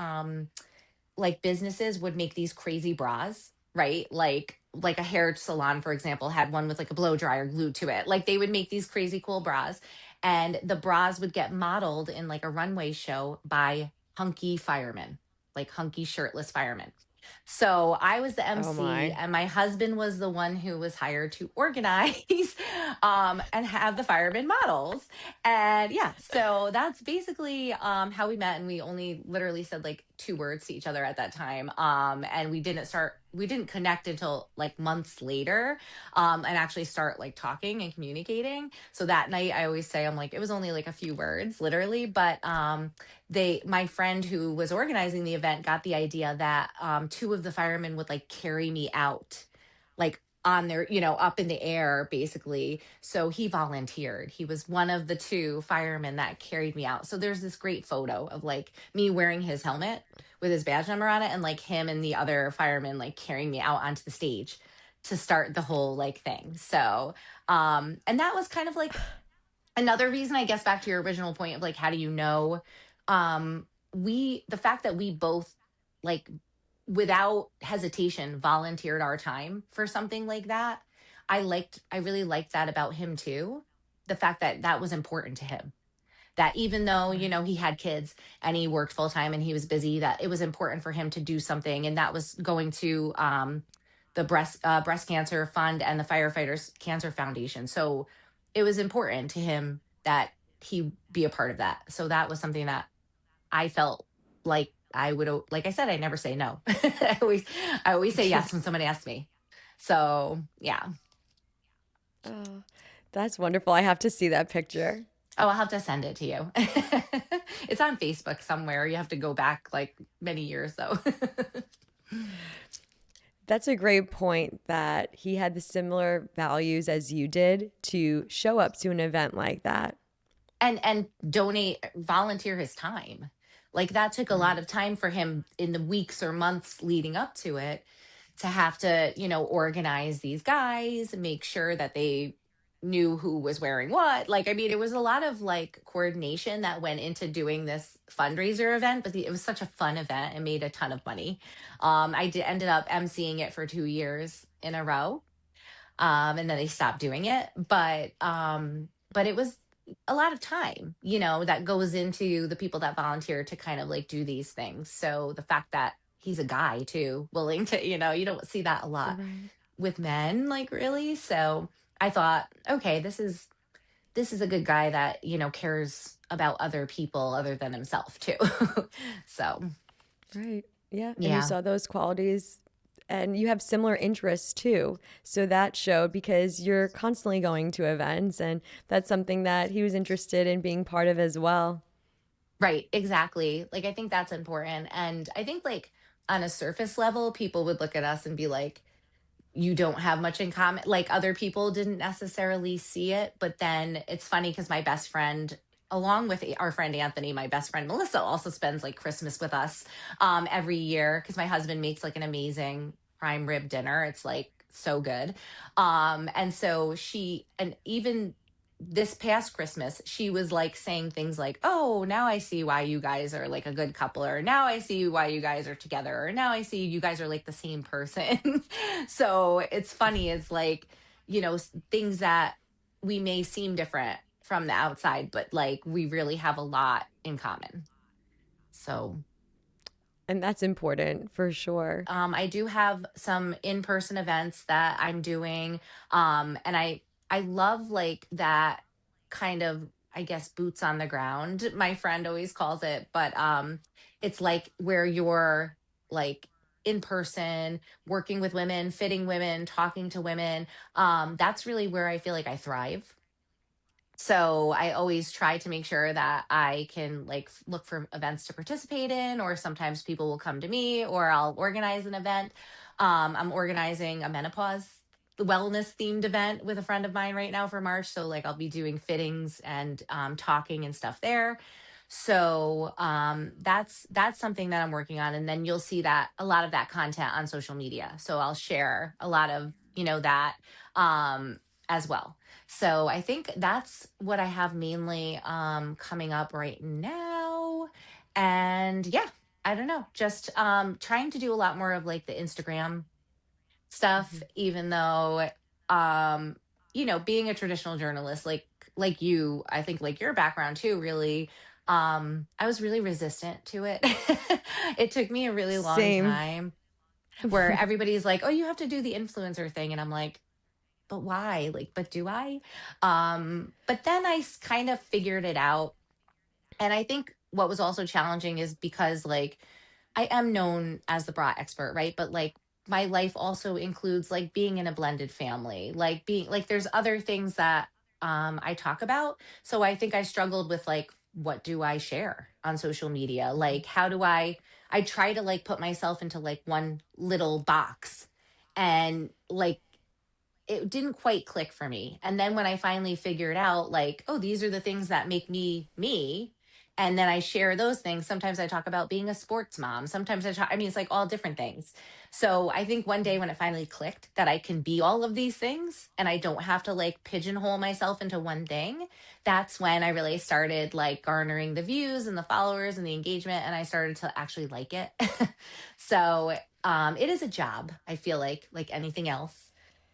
like businesses would make these crazy bras, right? Like a hair salon, for example, had one with like a blow dryer glued to it. Like they would make these crazy cool bras, and the bras would get modeled in like a runway show by hunky firemen, like hunky shirtless firemen. So I was the Oh MC, my. and my husband was the one who was hired to organize and have the firemen models. And yeah, so that's basically how we met. And we only literally said like two words to each other at that time. And we didn't connect until like months later, and actually start like talking and communicating. So that night, I always say, I'm like, it was only like a few words, literally, but my friend who was organizing the event got the idea that two of the firemen would like carry me out, like on their, up in the air basically. So he volunteered. He was one of the two firemen that carried me out. So there's this great photo of like me wearing his helmet with his badge number on it, and like him and the other firemen like carrying me out onto the stage to start the whole like thing. So and that was kind of like another reason, I guess, back to your original point of like, how do you know? The fact that we both, like, without hesitation, volunteered our time for something like that. I really liked that about him too. The fact that that was important to him, that even though, Right. he had kids and he worked full time and he was busy, that it was important for him to do something. And that was going to the breast cancer fund and the firefighters cancer foundation. So it was important to him that he be a part of that. So that was something that I felt like I would, like I said, I never say no. I always say yes when somebody asks me. So yeah. Oh, that's wonderful. I have to see that picture. Oh, I'll have to send it to you. It's on Facebook somewhere. You have to go back like many years though. That's a great point that he had the similar values as you did to show up to an event like that. And donate, volunteer his time. Like that took a lot Right. of time for him in the weeks or months leading up to it, to have to, organize these guys, make sure that they knew who was wearing what. Like, I mean, it was a lot of like coordination that went into doing this fundraiser event, but it was such a fun event and made a ton of money. Ended up emceeing it for 2 years in a row. And then they stopped doing it. But it was a lot of time, that goes into the people that volunteer to kind of like do these things. So the fact that he's a guy too, willing to, you don't see that a lot Right. with men, like really. So I thought, okay, this is a good guy that, cares about other people other than himself too. So Right. Yeah. And you yeah. saw those qualities and you have similar interests too. So that showed because you're constantly going to events and that's something that he was interested in being part of as well. Right, exactly. Like I think that's important. And I think like on a surface level, people would look at us and be like, you don't have much in common. Like other people didn't necessarily see it. But then it's funny because my best friend, along with our friend Anthony, my best friend Melissa also spends like Christmas with us every year because my husband makes like an amazing prime rib dinner. It's like so good. And so and even this past Christmas, she was like saying things like, "Oh, now I see why you guys are like a good couple," or "Now I see why you guys are together," or "Now I see you guys are like the same person." So it's funny. It's like, things that we may seem different from the outside, but like we really have a lot in common. So And that's important for sure. I do have some in-person events that I'm doing. And I love like that kind of, I guess, boots on the ground. My friend always calls it, but it's like where you're like in person, working with women, fitting women, talking to women. That's really where I feel like I thrive. So I always try to make sure that I can like look for events to participate in, or sometimes people will come to me, or I'll organize an event. I'm organizing a menopause wellness themed event with a friend of mine right now for March. So like I'll be doing fittings and talking and stuff there. So that's something that I'm working on, and then you'll see that a lot of that content on social media. So I'll share a lot of that um, as well. So I think that's what I have mainly coming up right now. And yeah. I don't know, just trying to do a lot more of like the Instagram stuff, Mhm. even though um being a traditional journalist, like you, I think, like your background too, really, I was really resistant to it. It took me a really long Same. time, where everybody's like, oh, you have to do the influencer thing, and I'm like, but why? Like, but do I? But then kind of figured it out. And I think what was also challenging is because, like, I am known as the bra expert, right? But like, my life also includes like being in a blended family, like being like, there's other things that I talk about. So I think I struggled with like, what do I share on social media? Like, how do I try to like put myself into like one little box, and like it didn't quite click for me. And then when I finally figured out, like, oh, these are the things that make me me, and then I share those things. Sometimes I talk about being a sports mom. Sometimes I mean, it's like all different things. So I think one day when it finally clicked that I can be all of these things and I don't have to like pigeonhole myself into one thing, that's when I really started like garnering the views and the followers and the engagement. And I started to actually like it. So it is a job, I feel like anything else.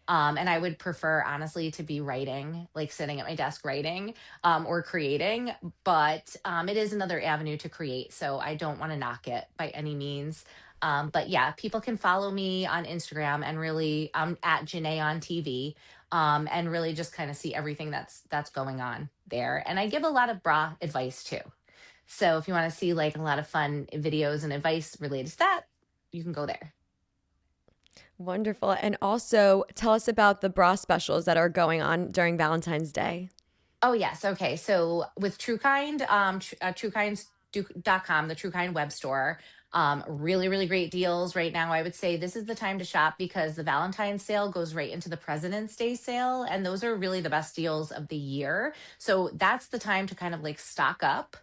And I would prefer, honestly, to be writing, like sitting at my desk writing, or creating. But it is another avenue to create. So I don't want to knock it by any means. But yeah, people can follow me on Instagram, and really, at Jenè on TV, and really just kind of see everything that's going on there. And I give a lot of bra advice too. So if you want to see like a lot of fun videos and advice related to that, you can go there. Wonderful. And also tell us about the bra specials that are going on during Valentine's Day. Oh, yes. Okay. So with TrueKind, TrueKind.com, the TrueKind web store, really, really great deals right now. I would say this is the time to shop because the Valentine's sale goes right into the President's Day sale. And those are really the best deals of the year. So that's the time to kind of like stock up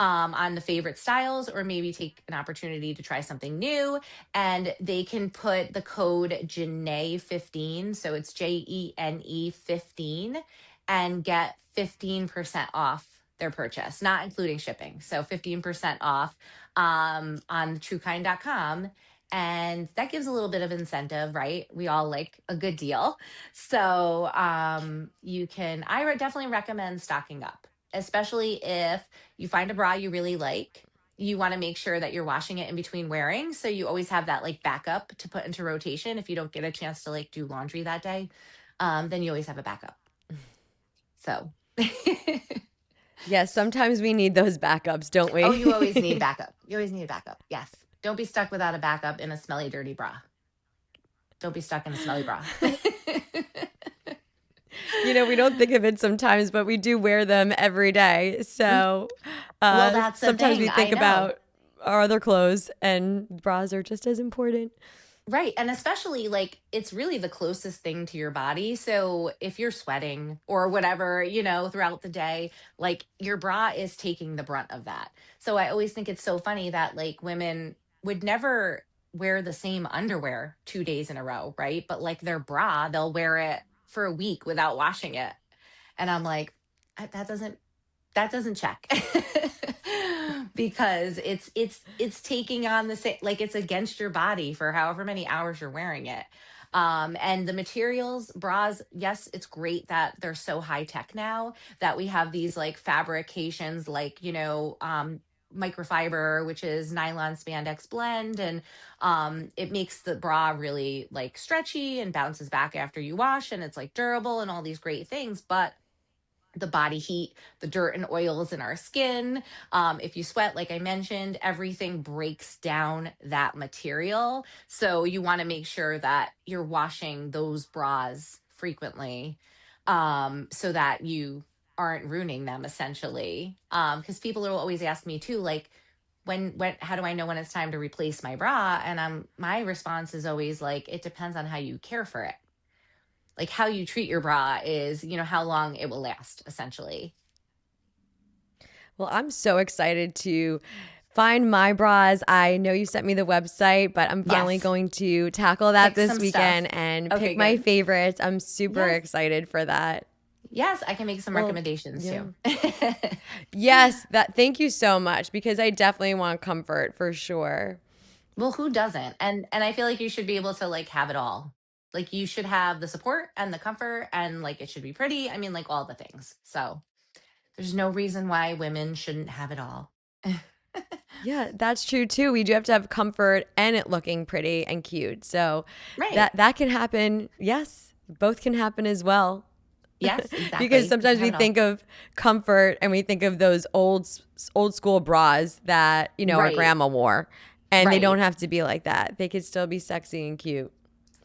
on the favorite styles, or maybe take an opportunity to try something new. And they can put the code Jenè15. So it's Jene 15, and get 15% off their purchase, not including shipping. So 15% off on truekind.com. And that gives a little bit of incentive, right? We all like a good deal. So I would definitely recommend stocking up, especially if you find a bra you really like. You want to make sure that you're washing it in between wearing. So you always have that like backup to put into rotation if you don't get a chance to like do laundry that day. Then you always have a backup. So, Yes, sometimes we need those backups, don't oh, you always need we? backup. You always need a backup. Yes. Don't be stuck without a backup in a smelly, dirty bra. Don't be stuck in a smelly bra. We don't think of it sometimes, but we do wear them every day. So Well, that's the sometimes we thing. I think know. about our other clothes, and bras are just as important. Right. And especially like it's really the closest thing to your body. So if you're sweating or whatever, throughout the day, like your bra is taking the brunt of that. So I always think it's so funny that like women would never wear the same underwear 2 days in a row, right? But like their bra, they'll wear it for a week without washing it. And I'm like, that doesn't check. Because it's taking on the same, like it's against your body for however many hours you're wearing it. And the materials, bras, yes, it's great that they're so high tech now, that we have these like fabrications, like, microfiber, which is nylon spandex blend, and it makes the bra really like stretchy and bounces back after you wash, and it's like durable and all these great things. But the body heat, the dirt and oils in our skin. If you sweat, like I mentioned, everything breaks down that material. So you want to make sure that you're washing those bras frequently, so that you aren't ruining them, essentially. Because people will always ask me too, like, how do I know when it's time to replace my bra? And my response is always like, it depends on how you care for it. Like how you treat your bra is, how long it will last, essentially. Well, I'm so excited to find my bras. I know you sent me the website, but I'm finally Yes. going to tackle that Pick this some stuff. weekend and Okay, pick my good. favorites. I'm super Yes. excited for that. Yes, I can make some Well, recommendations yeah. too. Yes, that thank you so much because I definitely want comfort for sure. Well, who doesn't? And I feel like you should be able to like have it all. Like you should have the support and the comfort and like it should be pretty. I mean, like all the things. So there's no reason why women shouldn't have it all. Yeah, that's true too. We do have to have comfort and it looking pretty and cute. So Right. that can happen. Yes, both can happen as well. Yes, Because exactly. You can sometimes have we it all. think of comfort and we think of those old school bras that, our Right. grandma wore. And they don't Right. have to be like that. They could still be sexy and cute.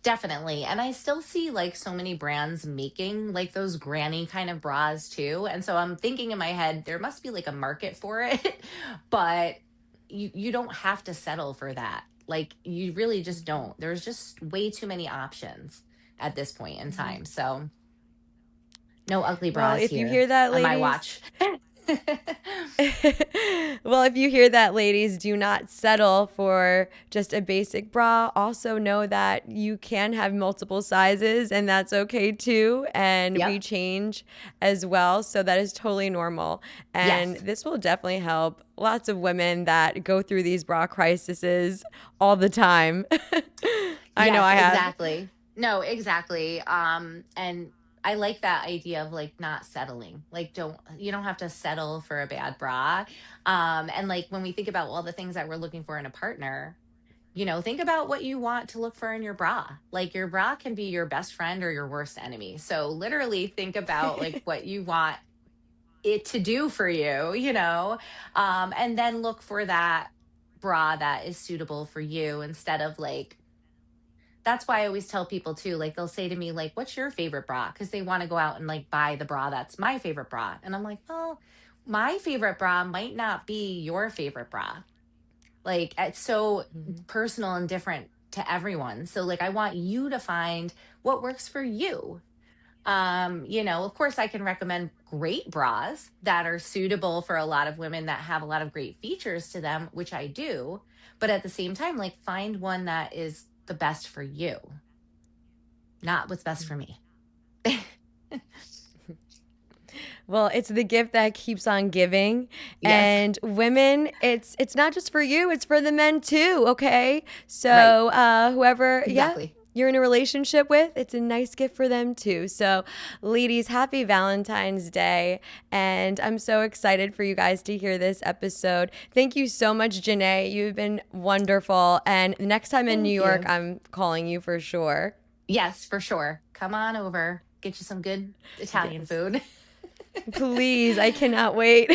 Definitely. And I still see like so many brands making like those granny kind of bras too. And so I'm thinking in my head, there must be like a market for it, but you don't have to settle for that. Like you really just don't. There's just way too many options at this point in time. So no ugly Well, bras if you here hear that, on my ladies, watch. well, if you hear that, ladies, do not settle for just a basic bra. Also, know that you can have multiple sizes, and that's okay too. And we Yep. change as well. So that is totally normal. And Yes. this will definitely help lots of women that go through these bra crises all the time. I know Yes, I have. exactly. No, exactly. And I like that idea of like not settling. Like don't you don't have to settle for a bad bra. And like when we think about all the things that we're looking for in a partner, think about what you want to look for in your bra. Like your bra can be your best friend or your worst enemy. So literally think about like what you want it to do for you, and then look for that bra that is suitable for you instead of like that's why I always tell people too, like they'll say to me, like, what's your favorite bra? Because they want to go out and like buy the bra that's my favorite bra. And I'm like, well, my favorite bra might not be your favorite bra. Like it's so personal and different to everyone. So like I want you to find what works for you. Of course I can recommend great bras that are suitable for a lot of women that have a lot of great features to them, which I do. But at the same time, like find one that is the best for you, not what's best for me. Well, it's the gift that keeps on giving. Yes. And women, it's not just for you, it's for the men too, okay? Right. So, whoever, yeah, Exactly. you're in a relationship with, it's a nice gift for them too. So, ladies, happy Valentine's Day. And I'm so excited for you guys to hear this episode. Thank you so much, Jenè. You've been wonderful. And next time in New Thank York, you. I'm calling you for sure. Yes, for sure. Come on over. Get you some good Italian Yes. food. Please, I cannot wait.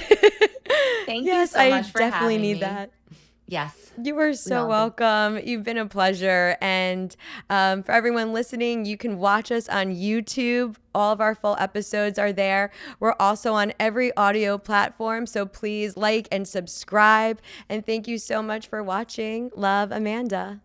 Thank you Yes, so I much for definitely having need me. that. Yes, You are we so all do. welcome. You've been a pleasure. And for everyone listening, you can watch us on YouTube. All of our full episodes are there. We're also on every audio platform. So please like and subscribe. And thank you so much for watching. Love, Amanda.